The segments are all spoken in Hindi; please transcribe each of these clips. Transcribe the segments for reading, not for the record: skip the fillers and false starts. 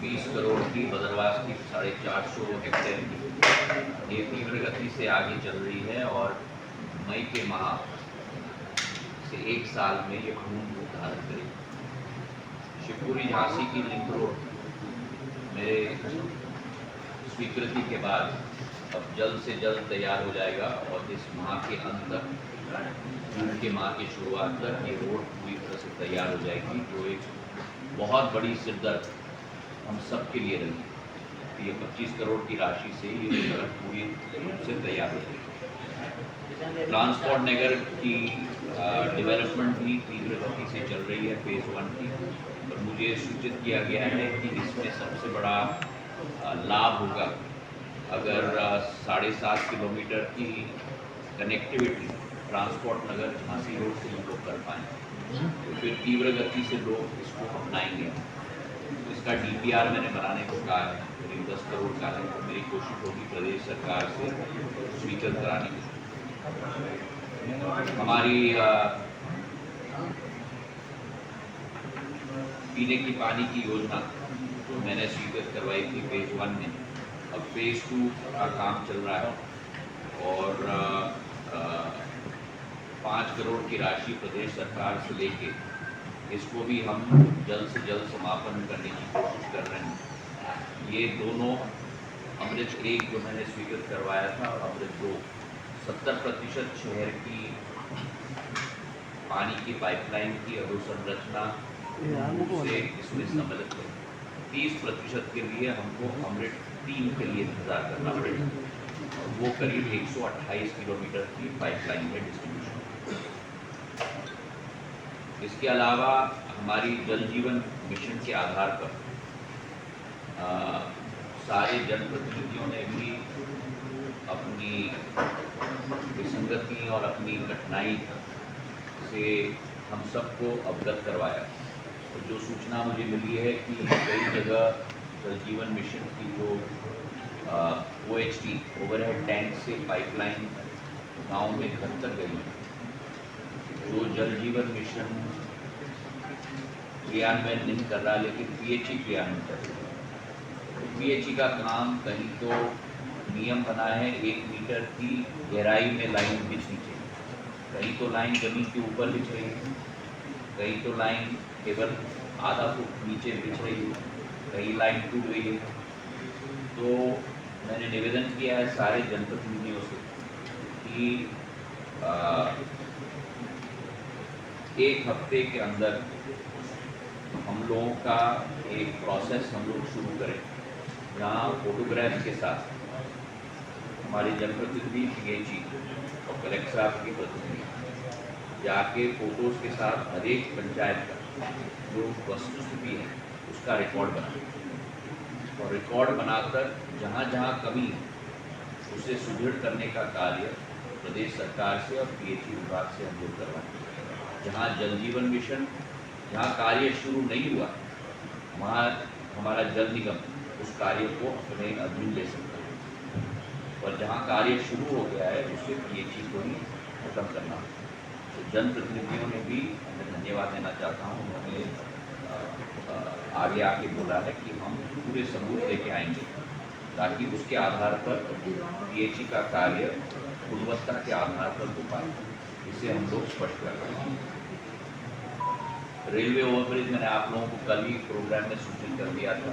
20 करोड़ की, बदरवास की 450 हेक्टेयर की, ये तीव्र गति से आगे चल रही है और मई के माह से 1 साल में ये पूर्ण रूप धारण करेगी। शिवपुरी झांसी की लिंक रोड मेरे स्वीकृति के बाद अब जल्द से जल्द तैयार हो जाएगा और इस माह के अंत तक, जून के माह की शुरुआत तक ये रोड पूरी तरह से तैयार हो जाएगी, जो एक बहुत बड़ी सिरदर्द हम सब के लिए रही। ये 25 करोड़ की राशि से ये सड़क पूरी रूप से तैयार हो जाएगी। ट्रांसपोर्ट नगर की डेवलपमेंट भी तीव्र गति से चल रही है फेज़ 1 की, और मुझे सूचित किया गया है कि इसमें सबसे बड़ा लाभ होगा अगर 7.5 किलोमीटर की कनेक्टिविटी ट्रांसपोर्ट नगर झांसी रोड से हम लोग कर पाएँ, तो फिर तीव्र गति से लोग इसको अपनाएंगे। इसका DPR मैंने बनाने को कहा है, करीब 10 करोड़ का है, तो मेरी कोशिश होगी प्रदेश सरकार से स्वीकृत कराने की। हमारी पीने की पानी की योजना जो मैंने स्वीकृत करवाई थी फेज़ 1 में, अब फेज़ 2 का काम चल रहा है और 5 करोड़ की राशि प्रदेश सरकार से लेके इसको भी हम जल्द से जल्द समापन करने की कोशिश कर रहे हैं। ये दोनों अमृत 1 जो मैंने स्वीकृत करवाया था और अमृत 2, 70% शहर की पानी की पाइपलाइन की अधोसंरचना से इसमें सम्मिलित है। 30% के लिए हमको अमृत 3 के लिए इंतजार करना पड़ेगा, वो करीब 128 किलोमीटर की पाइपलाइन है डिस्ट्रीब्यूशन। इसके अलावा हमारी जल जीवन मिशन के आधार पर सारे जनप्रतिनिधियों ने भी अपनी विसंगति और अपनी कठिनाई से हम सबको अवगत करवाया। तो जो सूचना मुझे मिली है कि कई जगह जल जीवन मिशन की जो OHT ओवरहेड टैंक से पाइपलाइन गांव में घर तक गई है, जो जल जीवन मिशन क्रियान्वयन नहीं कर रहा लेकिन PHE क्रियान्वयन कर रहा है। तो PHE का काम कहीं तो नियम बना है 1 मीटर की गहराई में लाइन बिछनी चाहिए, कहीं तो लाइन जमीन के ऊपर बिछ रही है, कहीं तो लाइन केवल आधा फुट नीचे बिछ रही है, कहीं लाइन टूट गई है। तो मैंने निवेदन किया है सारे जनप्रतिनिधियों से कि 1 हफ्ते के अंदर हम लोगों का एक प्रोसेस हम लोग शुरू करें, जहाँ फोटोग्राफ के साथ हमारे जनप्रतिनिधि PHE और कलेक्टर साहब के प्रतिनिधि जाके फोटोज़ के साथ हर एक पंचायत का जो वस्तुस्थिति है उसका रिकॉर्ड बनाएं और रिकॉर्ड बनाकर जहाँ जहाँ कमी उसे सुदृढ़ करने का कार्य प्रदेश सरकार से और PHE विभाग से हम लोग करवाएं। जहाँ जल जीवन मिशन जहाँ कार्य शुरू नहीं हुआ, वहाँ हमारा जल निगम उस कार्य को अपने अधीन ले सकता है, और जहाँ कार्य शुरू हो गया है उसे PHE को ही खत्म करना। तो जनप्रतिनिधियों ने भी मैं धन्यवाद देना चाहता हूँ, उन्होंने आगे आके बोला है कि हम पूरे सबूत लेके आएंगे ताकि उसके आधार पर PHE का कार्य गुणवत्ता के आधार पर हो पाए, इसे हम लोग स्पष्ट कर रहे हैं। रेलवे ओवरब्रिज मैंने आप लोगों को कल ही प्रोग्राम में सूचित कर दिया था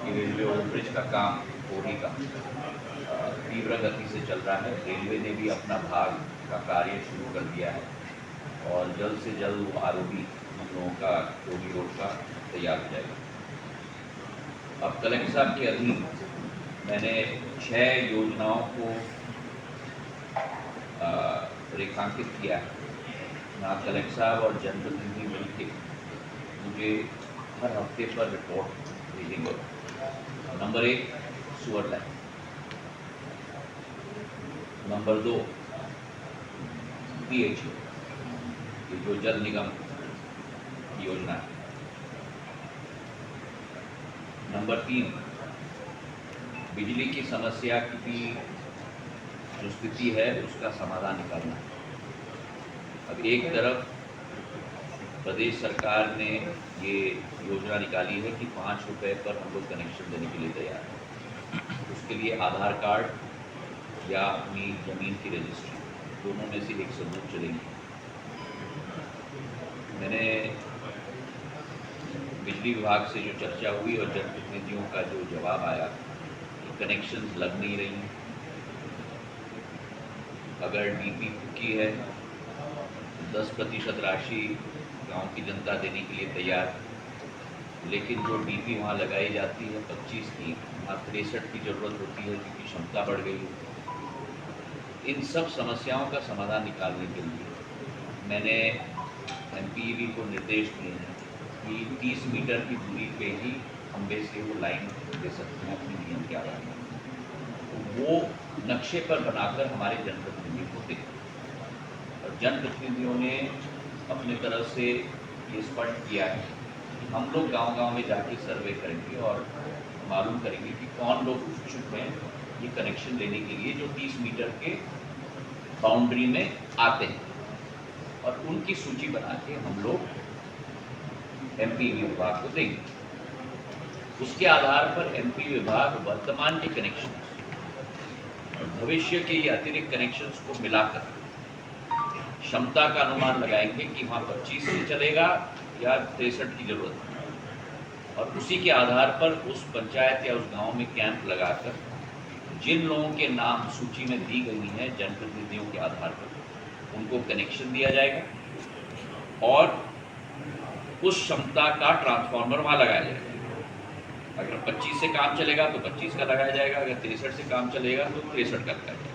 कि रेलवे ओवरब्रिज का काम होने का तीव्र गति से चल रहा है। रेलवे ने भी अपना भाग का कार्य शुरू कर दिया है और जल्द से जल्द वो ROB हम लोगों का टोली रोड का तैयार हो जाएगा। अब कलेक्टर साहब के अधीन मैंने 6 योजनाओं को रेखांकित किया है, जहाँ कलेक्टर साहब और जनप्रतिनिधि मिलकर मुझे हर हफ्ते पर रिपोर्ट भेजेंगे। नंबर 1 सुअर लाइन, नंबर 2 PHE, ये जो जल निगम की योजना है। नंबर 3 बिजली की समस्या की जो स्थिति है उसका समाधान निकालना है। अब एक तरफ प्रदेश सरकार ने ये योजना निकाली है कि 5 रुपये पर हम लोग कनेक्शन देने के लिए तैयार हैं। उसके लिए आधार कार्ड या अपनी ज़मीन की रजिस्ट्री, दोनों में से एक सबूत चलेंगी। मैंने बिजली विभाग से जो चर्चा हुई और जनप्रतिनिधियों का जो जवाब आया कि कनेक्शंस लग नहीं रही हैं। अगर डीपी की है 10% राशि गांव की जनता देने के लिए तैयार, लेकिन जो डीपी वहाँ लगाई जाती है 25 की, वहाँ 63 की ज़रूरत होती है क्योंकि क्षमता बढ़ गई है। इन सब समस्याओं का समाधान निकालने के लिए मैंने एमपीईबी को निर्देश दिए हैं कि 30 मीटर की दूरी पे ही खंबे से वो लाइन दे सकते हैं अपनी नियम के आधार पर। वो नक्शे पर बनाकर हमारे जनप्रतिनिधियों को दें और जनप्रतिनिधियों ने अपने तरफ से ये स्पष्ट किया है कि हम लोग गांव-गांव में जाके सर्वे करेंगे और मालूम करेंगे कि कौन लोग इच्छुक हैं ये कनेक्शन लेने के लिए जो 30 मीटर के बाउंड्री में आते हैं, और उनकी सूची बना के हम लोग एमपीईबी विभाग को देंगे। उसके आधार पर एमपी विभाग वर्तमान के कनेक्शन और भविष्य के ये अतिरिक्त कनेक्शंस को मिलाकर क्षमता का अनुमान लगाएंगे कि वहाँ 25 से चलेगा या 63 की जरूरत है, और उसी के आधार पर उस पंचायत या उस गांव में कैंप लगाकर जिन लोगों के नाम सूची में दी गई हैं जनप्रतिनिधियों के आधार पर उनको कनेक्शन दिया जाएगा और उस क्षमता का ट्रांसफार्मर वहाँ लगाया जाएगा। अगर 25 से काम चलेगा तो 25 का लगाया जाएगा, अगर 63 से काम चलेगा तो 63 का लगाया जाएगा।